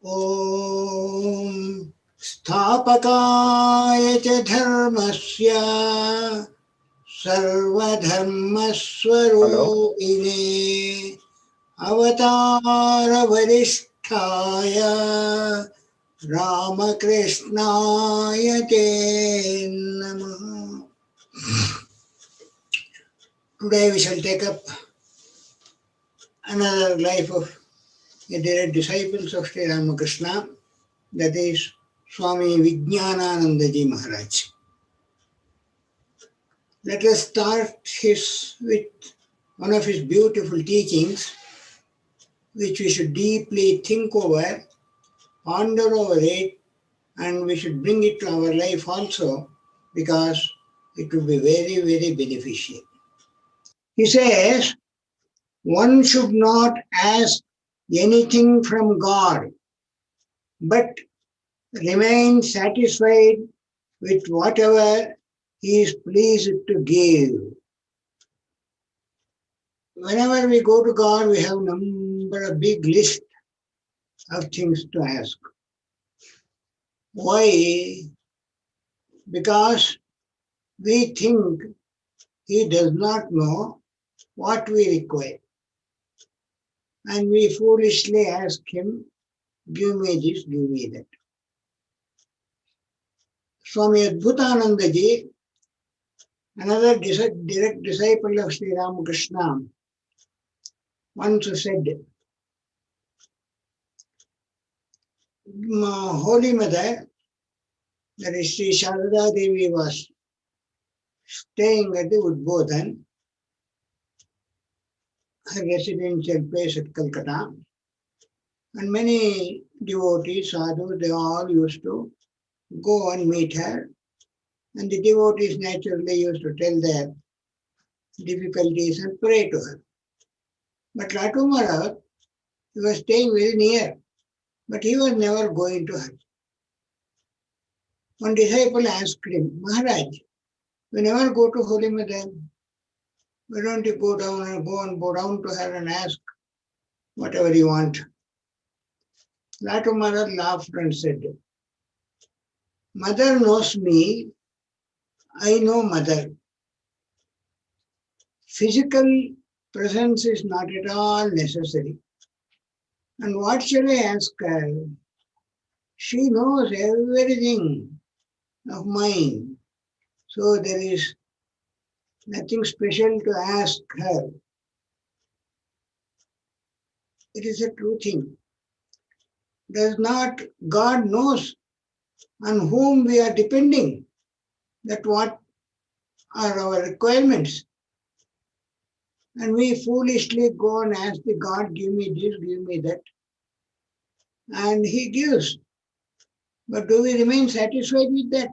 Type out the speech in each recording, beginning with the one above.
Om Sthapakaya cha dharmasya sarvadharmaswarupine avatara varisthaya Ramakrishnaya te namaha. Today we shall take up another life of a direct disciples of Sri Ramakrishna, that is Swami Vijnananandaji Maharaj. Let us start with one of his beautiful teachings, which we should deeply think over, ponder over it, and we should bring it to our life also, because it will be very, very beneficial. He says, one should not ask anything from God, but remain satisfied with whatever He is pleased to give. Whenever we go to God, we have a big list of things to ask. Why? Because we think He does not know, what we require. And we foolishly ask him, give me this, give me that. Swami Adbhutanandaji, another direct disciple of Sri Ramakrishna, once said, Holy Mother, that is Sri Sharada Devi, was staying at the Udbodhan, her residential place at Calcutta, and many devotees, sadhus, they all used to go and meet her, and the devotees naturally used to tell their difficulties and pray to her. But Latu Maharaj, he was staying very near, but he was never going to her. One disciple asked him, Maharaj, we never go to Holy Mother. Why don't you go down to her and ask whatever you want? Latu Maharaj laughed and said, Mother knows me, I know Mother. Physical presence is not at all necessary. And what shall I ask her? She knows everything of mine. So there is nothing special to ask her. It is a true thing. Does not God knows on whom we are depending, that what are our requirements? And we foolishly go and ask the God, give me this, give me that. And he gives. But do we remain satisfied with that?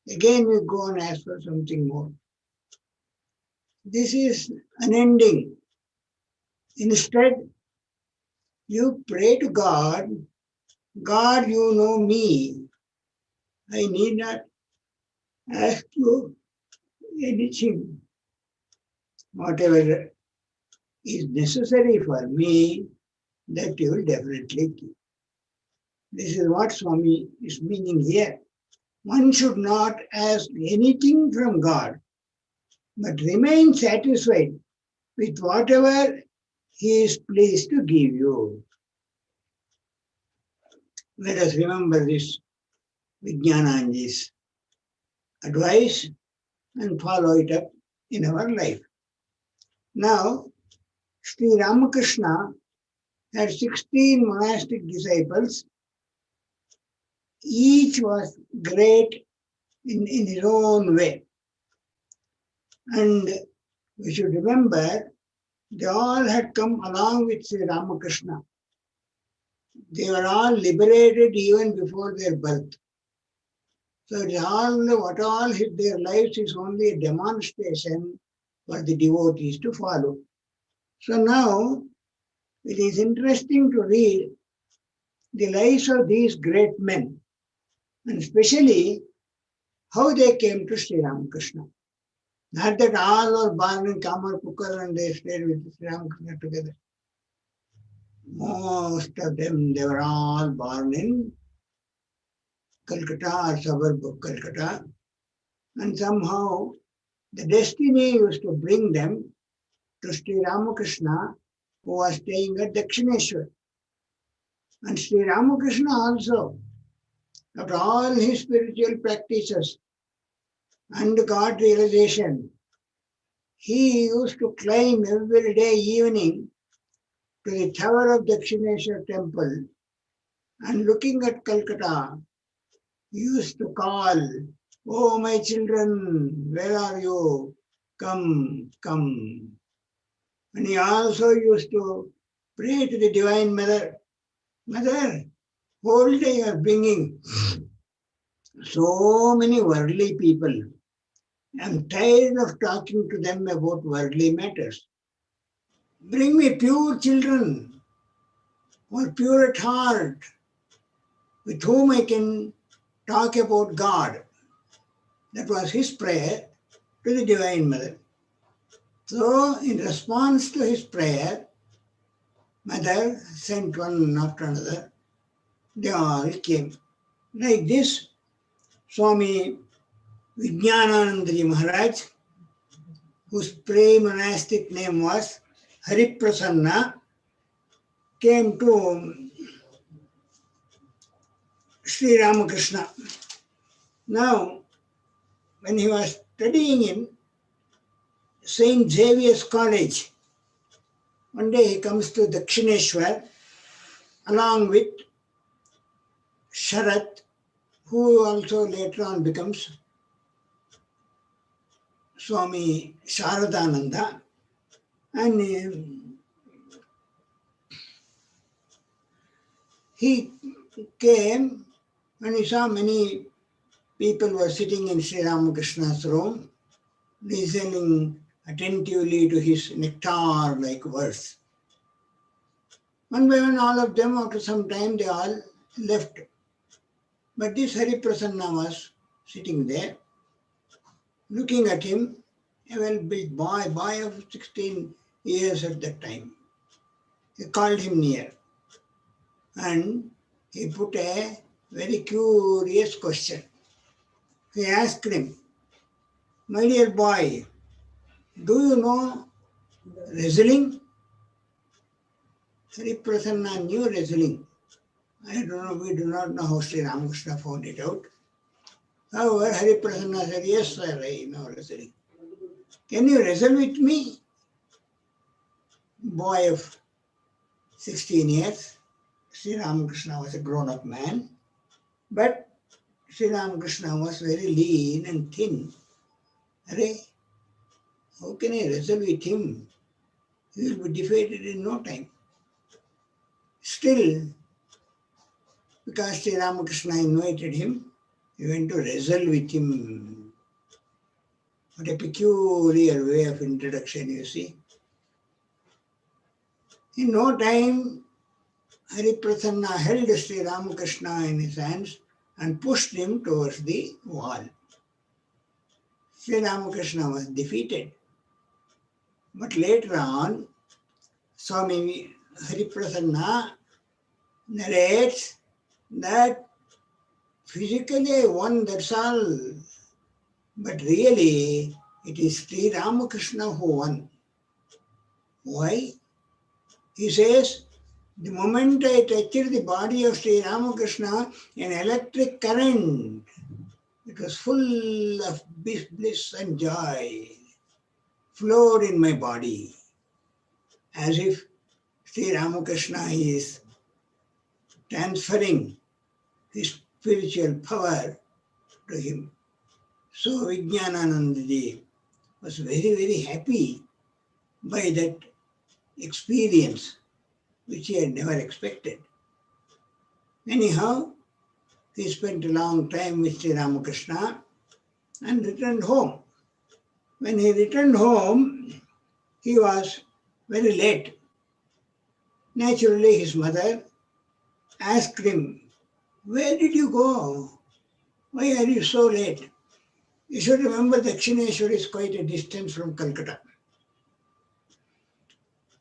Again we go and ask for something more. This is unending. Instead, you pray to God, God, you know me. I need not ask you anything. Whatever is necessary for me, that you will definitely give. This is what Swami is meaning here. One should not ask anything from God, but remain satisfied with whatever He is pleased to give you. Let us remember this Vijnananji's advice and follow it up in our life. Now, Sri Ramakrishna had 16 monastic disciples. Each was great in his own way. And we should remember, they all had come along with Sri Ramakrishna. They were all liberated even before their birth. So what all hit their lives is only a demonstration for the devotees to follow. So now, it is interesting to read the lives of these great men, and especially how they came to Sri Ramakrishna. Not that all were born in Kamarpukar and they stayed with Sri Ramakrishna together. Most of them, they were all born in Calcutta or suburb of Calcutta. And somehow the destiny used to bring them to Sri Ramakrishna, who was staying at Dakshineshwar. And Sri Ramakrishna also, after all his spiritual practices and God realization, he used to climb every day evening to the tower of Dakshineshwar temple, and looking at Calcutta, he used to call, "Oh, my children, where are you? Come, come." And he also used to pray to the Divine Mother, "Mother, whole day you are bringing so many worldly people. I'm tired of talking to them about worldly matters. Bring me pure children who are pure at heart, with whom I can talk about God." That was his prayer to the Divine Mother. So, in response to his prayer, Mother sent one after another. They all came. Like this, Swami Vijnanandaji Maharaj, whose pre-monastic name was Hariprasanna, came to Sri Ramakrishna. Now, when he was studying in St. Xavier's College, one day he comes to Dakshineshwar along with Sharat, who also later on becomes Swami Sharadananda. And he came and he saw many people were sitting in Sri Ramakrishna's room, listening attentively to his nectar-like verse. One by one, all of them, after some time, they all left. But this Hariprasanna was sitting there, looking at him, a well-built boy of 16 years at that time. He called him near and he put a very curious question. He asked him, "My dear boy, do you know wrestling?" Hariprasanna knew wrestling. I don't know, we do not know how Sri Ramakrishna found it out. However, Hariprasanna said, "Yes, sir, I know wrestling. Can you wrestle with me?" Boy of 16 years, Sri Ramakrishna was a grown-up man, but Sri Ramakrishna was very lean and thin. Arey, how can I wrestle with him? He will be defeated in no time. Still, because Sri Ramakrishna invited him, he went to wrestle with him. What a peculiar way of introduction, you see. In no time, Hariprasanna held Sri Ramakrishna in his hands and pushed him towards the wall. Sri Ramakrishna was defeated. But later on, Swami Hariprasanna narrates that physically I won, that's all. But really, it is Sri Ramakrishna who won. Why? He says, the moment I touched the body of Sri Ramakrishna, an electric current, it was full of bliss and joy, flowed in my body, as if Sri Ramakrishna is transferring his spiritual power to him. So Vijnananandaji was very, very happy by that experience, which he had never expected. Anyhow, he spent a long time with Sri Ramakrishna and returned home. When he returned home, he was very late. Naturally, his mother asked him, "Where did you go? Why are you so late?" You should remember Dakshineshwar is quite a distance from Calcutta.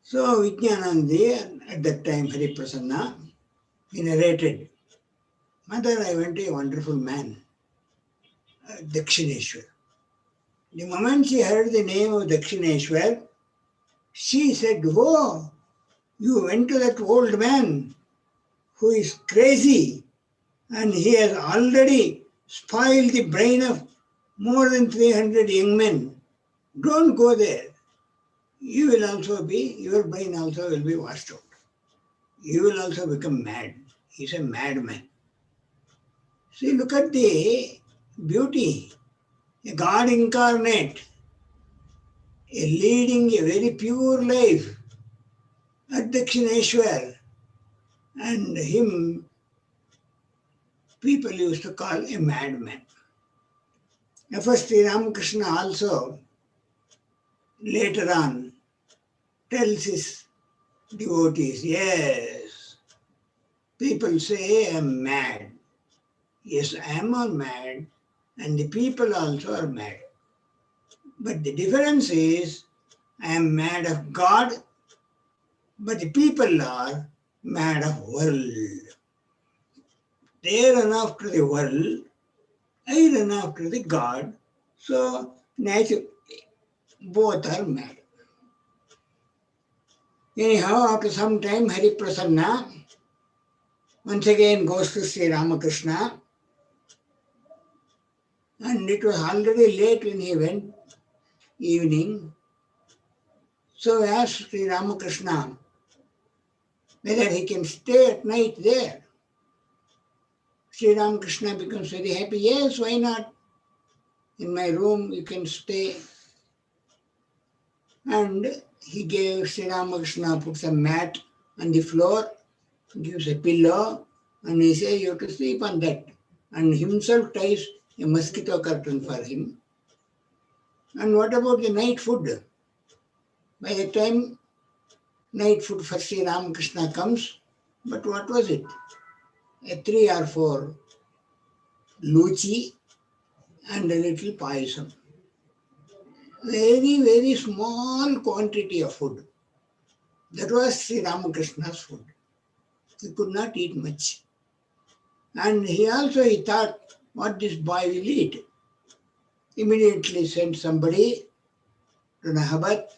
So Vijnanandaji, at that time Hariprasanna, he narrated, "Mother, I went to a wonderful man, Dakshineshwar. The moment she heard the name of Dakshineshwar, she said, 'Oh, you went to that old man who is crazy and he has already spoiled the brain of more than 300 young men. Don't go there. You will also be, your brain also will be washed out. You will also become mad.' He's a madman." See, look at the beauty. A God incarnate, leading a very pure life at Dakshineshwar, and him people used to call a madman. Now, first, Sri Ramakrishna also later on tells his devotees, "Yes, people say I am mad. Yes, I am all mad, and the people also are mad. But the difference is, I am mad of God, but the people are mad of world. They run after the world, I run after the God. So naturally, Both are mad. Anyhow, after some time, Hari Prasanna once again goes to Sri Ramakrishna, and it was already late when he went, evening. So asked Sri Ramakrishna whether he can stay at night there. Sri Ramakrishna becomes very happy. Yes, why not? In my room you can stay. And he gave Sri Ramakrishna, puts a mat on the floor, gives a pillow, and he says you have to sleep on that. And himself ties a mosquito curtain for him. And what about the night food? By the time night food for Sri Ramakrishna comes, but what was it? A 3 or 4 luchi and a little payasam. Very, very small quantity of food. That was Sri Ramakrishna's food. He could not eat much. And he thought what this boy will eat. Immediately sent somebody to Nahabat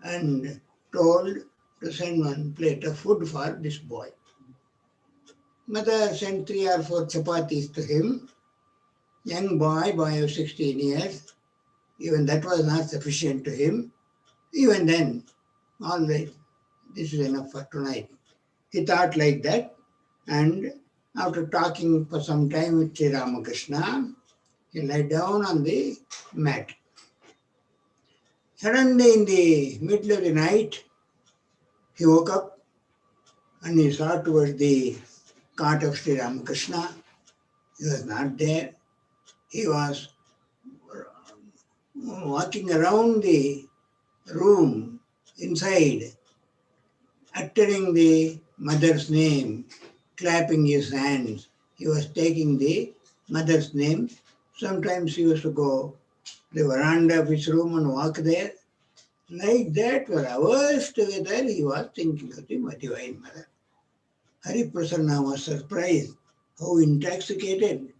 and told to send 1 plate of food for this boy. Mother sent 3 or 4 chapatis to him. Young boy of 16 years, even that was not sufficient to him. Even then, all right, this is enough for tonight. He thought like that, and after talking for some time with Sri Ramakrishna, he lay down on the mat. Suddenly, in the middle of the night, he woke up and he saw towards the cot of Sri Ramakrishna. He was not there. He was walking around the room inside, uttering the mother's name, clapping his hands. He was taking the mother's name. Sometimes he used to go to the veranda of his room and walk there. Like that, for hours together, he was thinking of the Divine Mother. Hari Prasanna was surprised how intoxicated.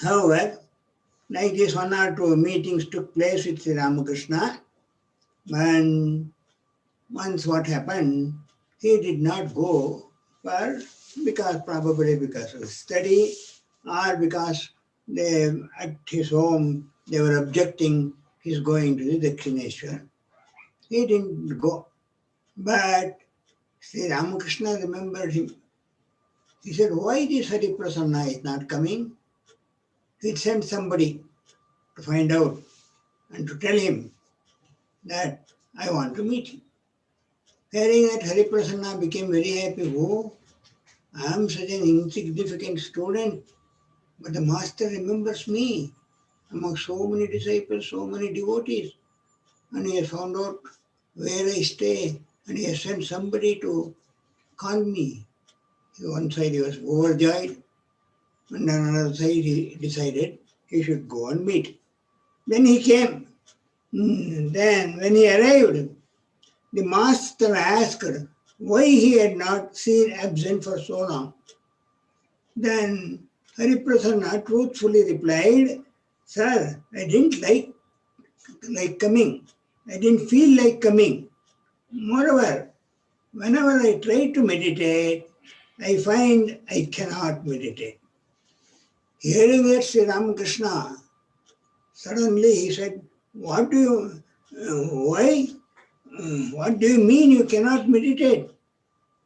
However, like this, 1 or 2 meetings took place with Sri Ramakrishna, and once what happened, he did not go probably because of study, or because at his home they were objecting his going to the Dakshineshwar. He didn't go. But Sri Ramakrishna remembered him. He said, why this Hari Prasanna is not coming? He sent somebody to find out and to tell him that I want to meet him. Hearing that, Hari Prasanna became very happy. Oh, I am such an insignificant student, but the master remembers me among so many disciples, so many devotees. And he has found out where I stay, and he has sent somebody to call me. One side he was overjoyed, and on another side he decided he should go and meet. Then he came. Then when he arrived, the master asked why he had not seen absent for so long. Then Hari Prasanna truthfully replied, Sir, I didn't like coming. I didn't feel like coming. Moreover, whenever I try to meditate, I find I cannot meditate. Hearing that, Sri Ramakrishna, suddenly he said, What do you mean you cannot meditate?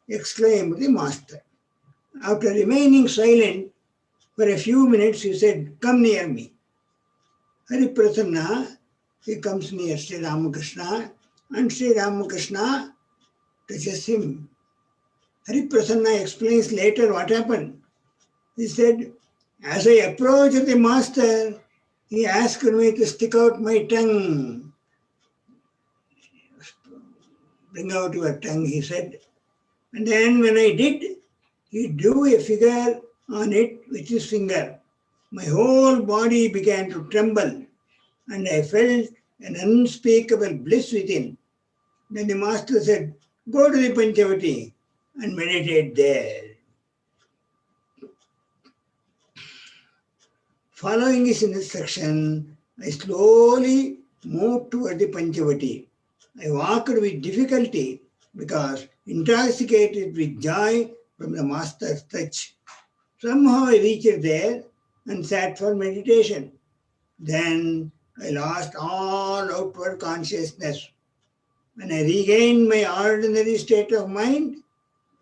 Exclaimed the master. After remaining silent for a few minutes, he said, Come near me. Hari Prasanna, he comes near Sri Ramakrishna, and Sri Ramakrishna touches him. Hari Prasanna explains later what happened. He said, as I approached the master, he asked me to stick out my tongue. Bring out your tongue, he said. And then when I did, he drew a figure on it with his finger. My whole body began to tremble, and I felt an unspeakable bliss within. Then the master said, Go to the Panchavati and meditate there. Following his instruction, I slowly moved toward the Panchavati. I walked with difficulty because intoxicated with joy from the Master's touch. Somehow I reached there and sat for meditation. Then I lost all outward consciousness. When I regained my ordinary state of mind,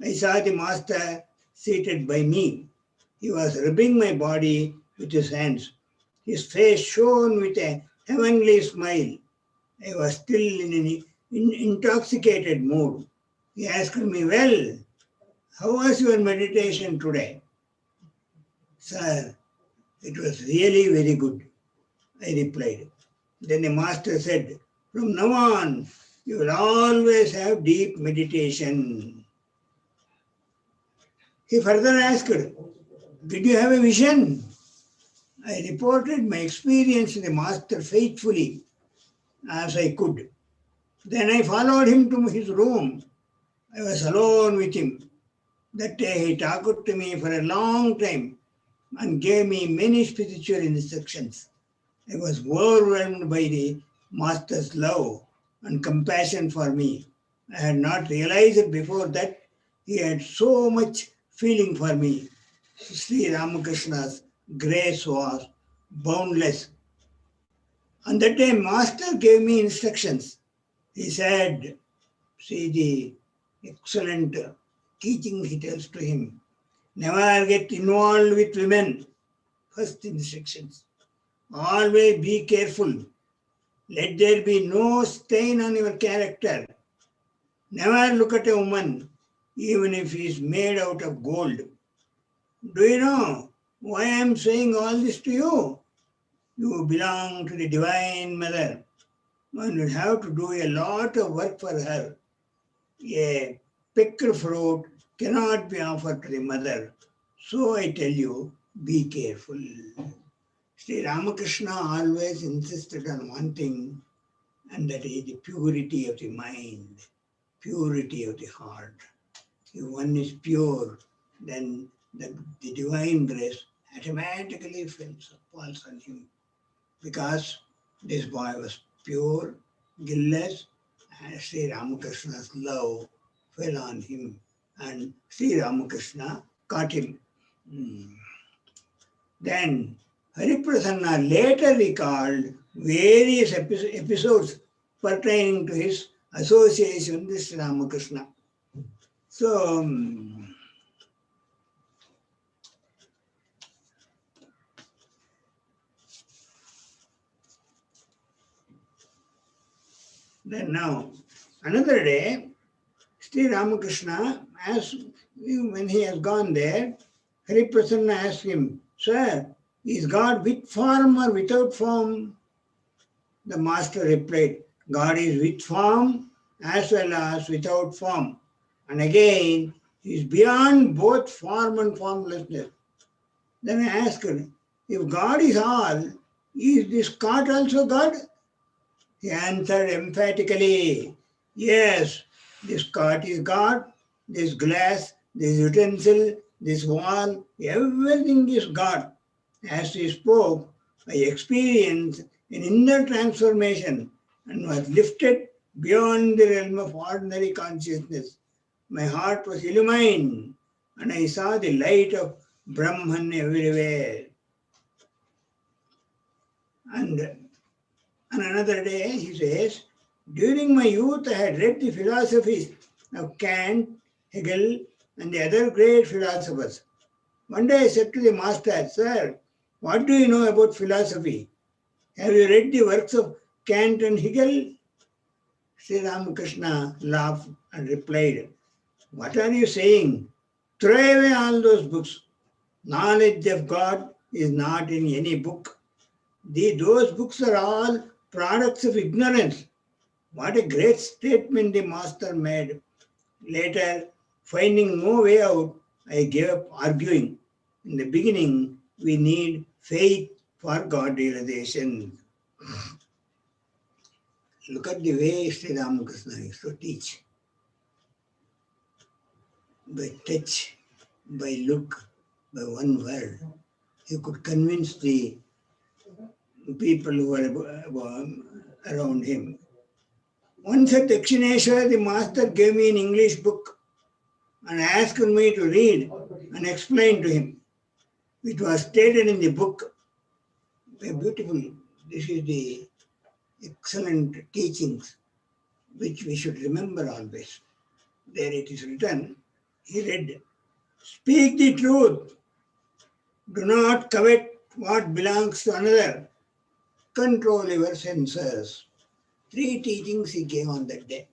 I saw the Master seated by me. He was rubbing my body with his hands. His face shone with a heavenly smile. I was still in an intoxicated mood. He asked me, "Well, how was your meditation today?" "Sir, it was really very good," I replied. Then the Master said, "From now on, you will always have deep meditation." He further asked, "Did you have a vision?" I reported my experience to the Master faithfully as I could. Then I followed him to his room. I was alone with him. That day he talked to me for a long time and gave me many spiritual instructions. I was overwhelmed by the Master's love and compassion for me. I had not realized before that he had so much feeling for me. Sri Ramakrishna's grace was boundless. On that day, Master gave me instructions. He said, see the excellent teaching he tells to him. Never get involved with women. First instructions. Always be careful. Let there be no stain on your character. Never look at a woman, even if she is made out of gold. Do you know why I am saying all this to you? You belong to the Divine Mother. One will have to do a lot of work for her. A picked fruit cannot be offered to the mother. So I tell you, be careful. Sri Ramakrishna always insisted on one thing, and that is the purity of the mind, purity of the heart. If one is pure, then the divine grace automatically falls on him, because this boy was pure, guiltless, and Sri Ramakrishna's love fell on him, and Sri Ramakrishna caught him. Then Hariprasanna later recalled various episodes pertaining to his association with Sri Ramakrishna. So, then now, another day, Sri Ramakrishna, when he has gone there, Hariprasanna asked him, "Sir, is God with form or without form?" The master replied, "God is with form as well as without form. And again, he is beyond both form and formlessness." Then I asked him, "If God is all, is this cart also God?" He answered emphatically, "Yes, this cart is God, this glass, this utensil, this wall, everything is God." As he spoke, I experienced an inner transformation and was lifted beyond the realm of ordinary consciousness. My heart was illumined and I saw the light of Brahman everywhere. And on another day, he says, "During my youth, I had read the philosophies of Kant, Hegel, and the other great philosophers. One day I said to the master, 'Sir, what do you know about philosophy? Have you read the works of Kant and Hegel?' Sri Ramakrishna laughed and replied, 'What are you saying? Throw away all those books. Knowledge of God is not in any book. Those books are all products of ignorance.' What a great statement the master made. Later, finding no way out, I gave up arguing. In the beginning, we need faith for God realization." Look at the way Sri Ramakrishna used to teach. By touch, by look, by one word, he could convince the people who were around him. Once at Dakshineshwar, the master gave me an English book and asked me to read and explain to him. It was stated in the book, beautiful, this is the excellent teachings which we should remember always. There it is written, he read, "Speak the truth, do not covet what belongs to another, control your senses." 3 teachings he gave on that day.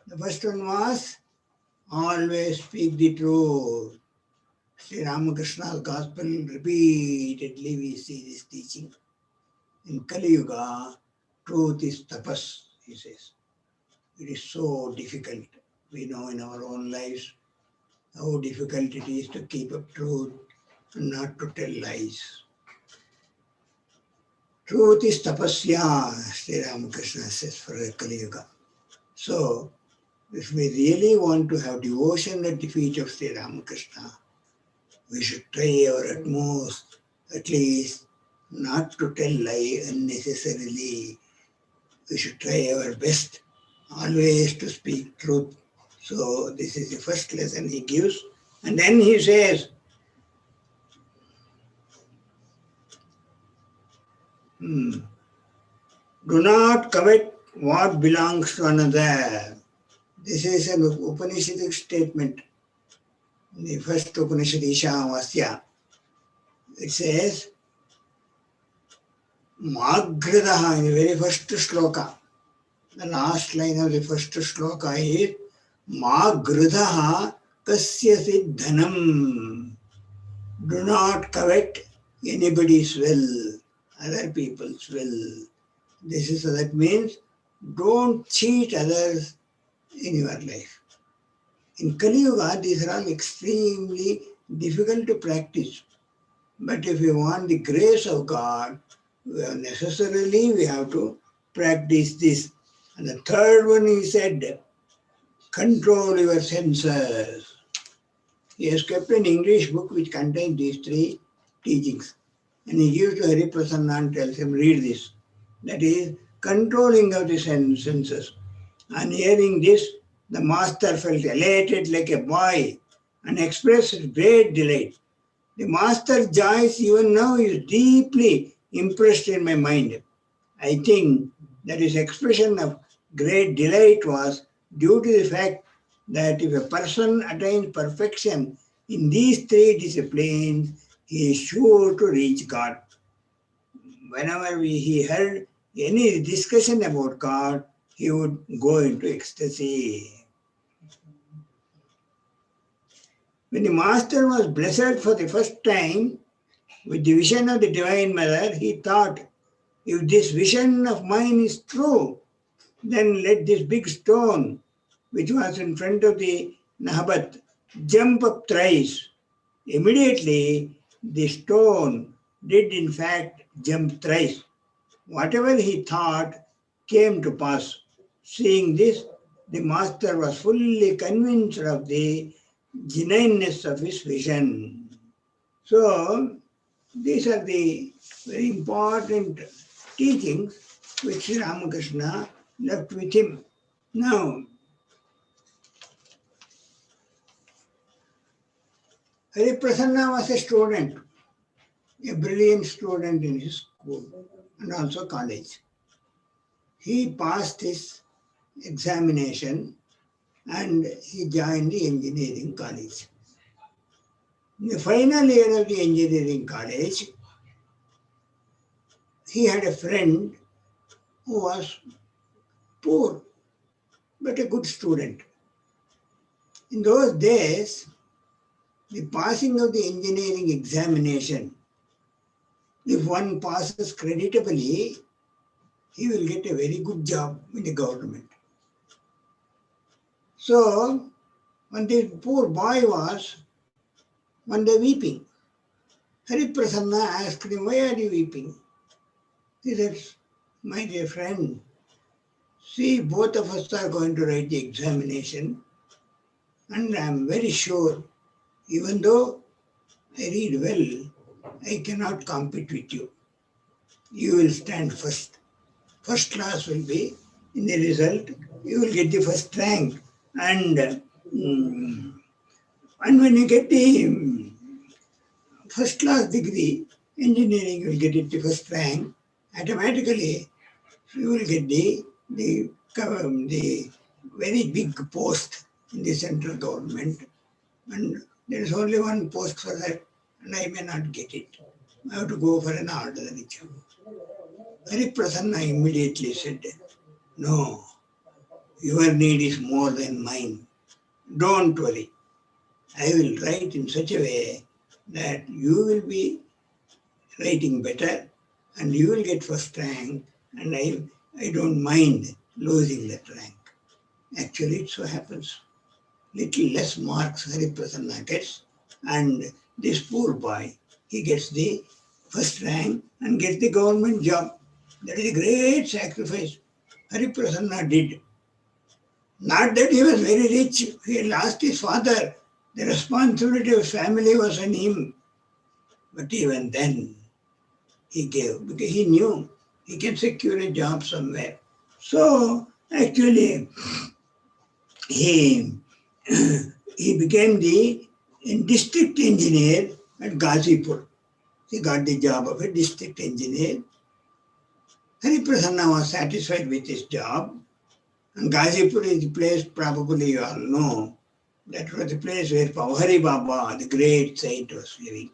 The first one was, always speak the truth. Sri Ramakrishna's Gospel, repeatedly we see this teaching. In Kali Yuga, truth is tapas, he says. It is so difficult. We know in our own lives how difficult it is to keep up truth and not to tell lies. Truth is tapasya, Sri Ramakrishna says for Kali Yuga. So, if we really want to have devotion at the feet of Sri Ramakrishna, we should try our utmost, at least, not to tell lie unnecessarily. We should try our best, always to speak truth. So this is the first lesson he gives. And then he says, do not covet what belongs to another. This is an Upanishadic statement. The first Upanishad, Ishavasya, it says, Magradaha, in the very first shloka. The last line of the first shloka is, Magradaha kasya siddhanam. Do not covet anybody's will, other people's will. That means, don't cheat others in your life. In Kali Yuga, these are all extremely difficult to practice. But if we want the grace of God, necessarily we have to practice this. And the third one he said, control your senses. He has kept an English book which contains these 3 teachings. And he gives to Hari Prasanna and tells him, read this. That is, controlling of the senses. On hearing this, the master felt elated like a boy and expressed great delight. The master's joy even now is deeply impressed in my mind. I think that his expression of great delight was due to the fact that if a person attains perfection in these 3 disciplines, he is sure to reach God. Whenever he heard any discussion about God, he would go into ecstasy. When the master was blessed for the first time with the vision of the Divine Mother, he thought, if this vision of mine is true, then let this big stone, which was in front of the Nahabat, jump up thrice. Immediately, the stone did in fact jump thrice. Whatever he thought came to pass. Seeing this, the master was fully convinced of the genuineness of his vision. So, these are the very important teachings which Sri Ramakrishna left with him. Now, Hari Prasanna was a student, a brilliant student in his school and also college. He passed his examination and he joined the engineering college. In the final year of the engineering college, he had a friend who was poor but a good student. In those days, the passing of the engineering examination, if one passes creditably, he will get a very good job in the government. So, when the poor boy was one day weeping, Hari Prasanna asked him, why are you weeping? He said, my dear friend, see, both of us are going to write the examination, and I am very sure, even though I read well, I cannot compete with you. You will stand first. first class will be in the result. You will get the first rank, and and when you get the first class degree, engineering will get it the first rank. Automatically, you will get the very big post in the central government, and there is only one post for that, and I may not get it. I have to go for an ordinary job. Very Prasanna immediately said, "No, your need is more than mine. Don't worry. I will write in such a way that you will be writing better and you will get first rank, and I don't mind losing that rank." Actually, it so happens. Little less marks Hari Prasanna gets, and this poor boy, he gets the first rank and gets the government job. That is a great sacrifice Hari Prasanna did. Not that he was very rich, he had lost his father. The responsibility of family was on him. But even then, he gave because he knew he can secure a job somewhere. So, actually, he, he became the district engineer at Ghazipur. He got the job of a district engineer. Hari Prasanna was satisfied with his job. And Ghazipur is the place, probably you all know, that was the place where Hari Baba, the great saint, was living.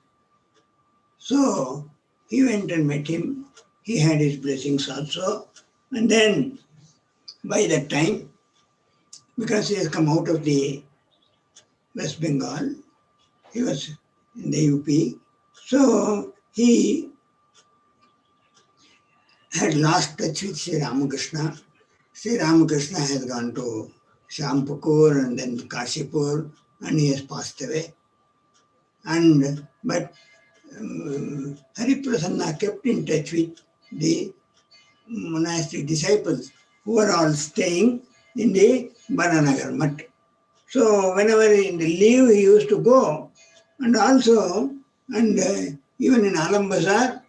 So he went and met him. He had his blessings also. And then by that time, because he has come out of the West Bengal, he was in the UP. So he had lost touch with Sri Ramakrishna. Sri Ramakrishna has gone to Shampur and then Kashipur, and he has passed away. But Hari Prasanna kept in touch with the monastic disciples who were all staying in the Baranagar Mutt. So whenever in the leave he used to go, and also, and even in Alam Bazar,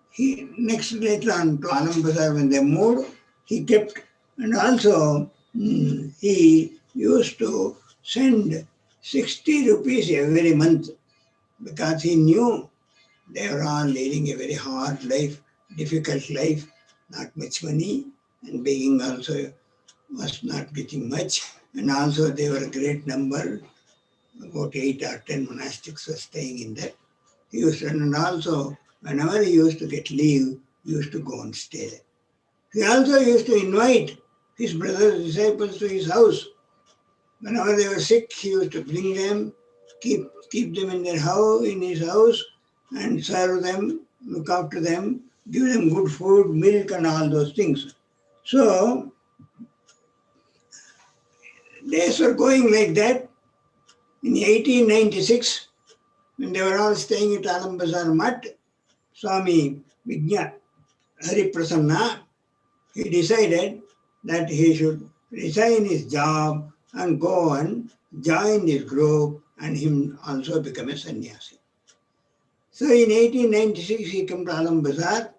he later on to Alam Bazar when they moved, he kept, and also he used to send 60 rupees every month because he knew they were all leading a very hard life, difficult life, not much money, and begging also was not getting much. And also they were a great number, about 8 or 10 monastics were staying in that. He used to, and also whenever he used to get leave, he used to go and stay there. He also used to invite his brothers, disciples to his house. Whenever they were sick, he used to bring them, keep them in their house, in his house, and serve them, look after them, give them good food, milk, and all those things. So days were going like that. In 1896, when they were all staying at Alam Bazar Mutt, Swami Vijna Hari Prasanna, he decided that he should resign his job and go and join this group and him also become a sannyasi. So in 1896 he came to Alam Bazar,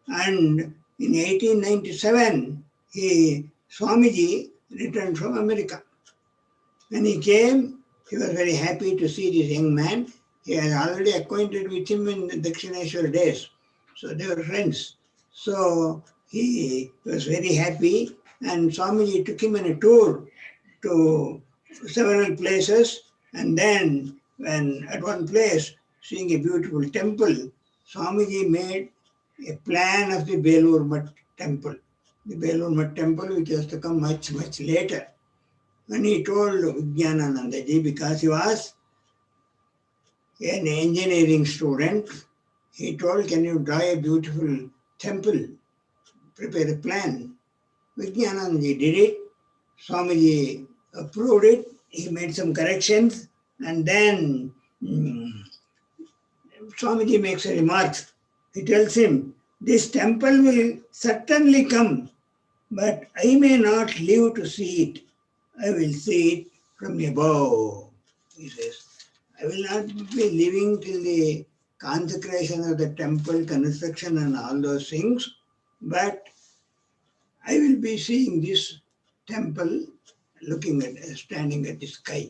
and in 1897 Swamiji returned from America. When he came, he was very happy to see this young man. He had already acquainted with him in the Dakshineshwar days. So they were friends. So he was very happy, and Swamiji took him on a tour to several places. And then, when at one place, seeing a beautiful temple, Swamiji made a plan of the Belur Mutt temple. The Belur Mutt temple, which has to come much, much later. When he told Vijnanandaji, because he was an engineering student, he told, "Can you draw a beautiful temple? Prepare a plan." Vijnanandaji did it. Swamiji approved it. He made some corrections, and then Swamiji makes a remark. He tells him, "This temple will certainly come, but I may not live to see it. I will see it from above," he says. "I will not be living till the consecration of the temple, construction and all those things, but I will be seeing this temple standing at the sky.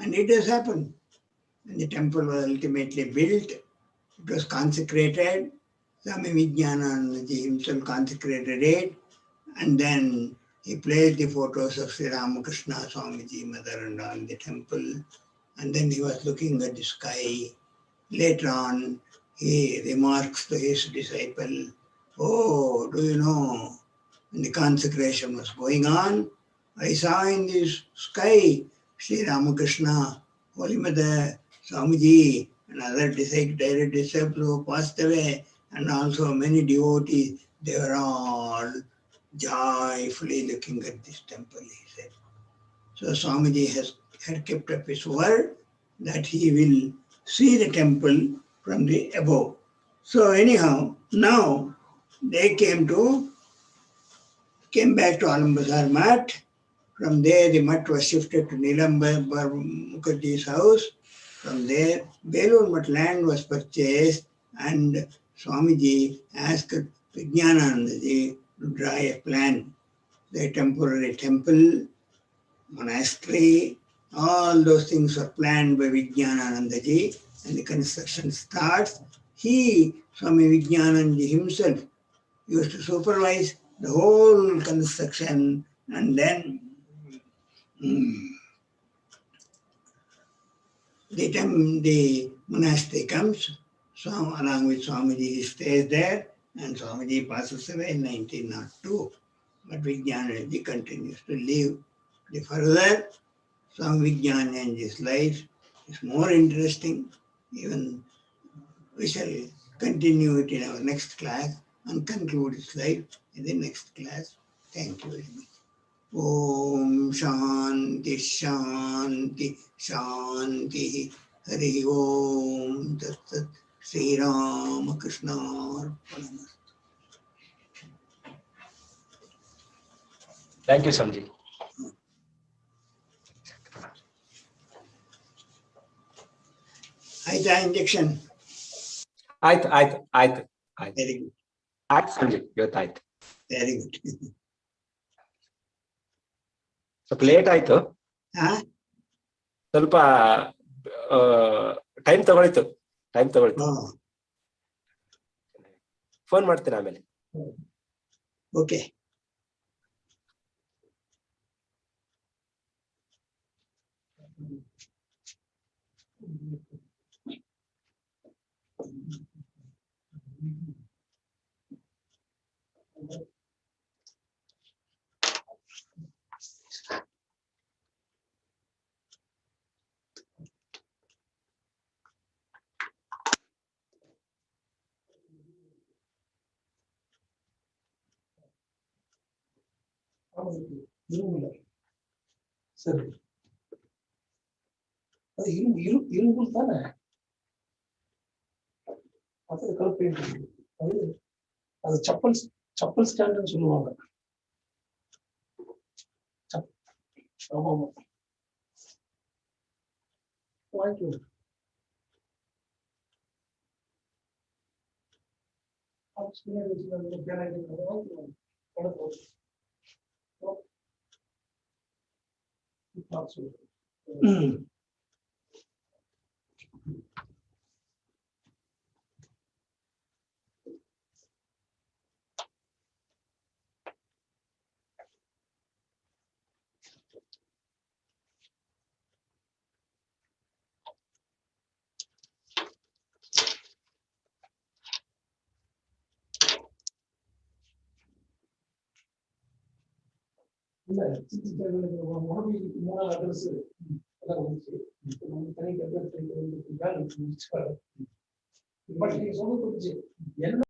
And it has happened. And the temple was ultimately built. It was consecrated. Swami Vijnanandaji himself consecrated it. And then he placed the photos of Sri Ramakrishna, Swamiji, Mother, and all in the temple. And then he was looking at the sky. Later on, he remarks to his disciple, "Oh, do you know, when the consecration was going on, I saw in the sky Sri Ramakrishna, Holy Mother, Swamiji, and other direct disciples who passed away, and also many devotees. They were all joyfully looking at this temple," he said. So Swamiji had kept up his word that he will see the temple from the above. So anyhow, now they came back to Alambazar Mat. From there, the mat was shifted to Nilambar Mukherjee's house. From there, Belur Mat land was purchased, and Swamiji asked Vijnanandaji to draw a plan. The temporary temple, monastery, all those things were planned by Vijnanandaji, and the construction starts. Swami Vijnanandaji himself, used to supervise the whole construction, and then the monastery comes. So along with Swamiji, he stays there, and Swamiji passes away in 1902. But Vijnanandaji continues to live. The further Swami Vijnanandaji's life is more interesting. Even we shall continue it in our next class and conclude his life in the next class. Thank you very much. Om Shanti Shanti Shanti Hari Om Tat Sat Sri Ramakrishna Arpanamastu. Thank you, Swamiji. Aita injection. ಆಯ್ತು. Very good. ಆಯ್ತು ಸಂಜೆ, ಇವತ್ತಾಯ್ತು. Very good. ಸ್ವಲ್ಪ late ಆಯ್ತು, ಸ್ವಲ್ಪ time ತಗೊಳಿತು. Phone ಮಾಡ್ತೀನಿ ಆಮೇಲೆ. Okay. ಸರಿ, இரும்பு தானே அது கலப்பு. அது சப்பல் ஸ்டாண்டுன்னு சொல்லுவாங்க. ஆமா வாங்கிக்கோ. இல்ல மூணாவது அட்ரஸ் தனி பட் நீங்க சொல்ல என்ன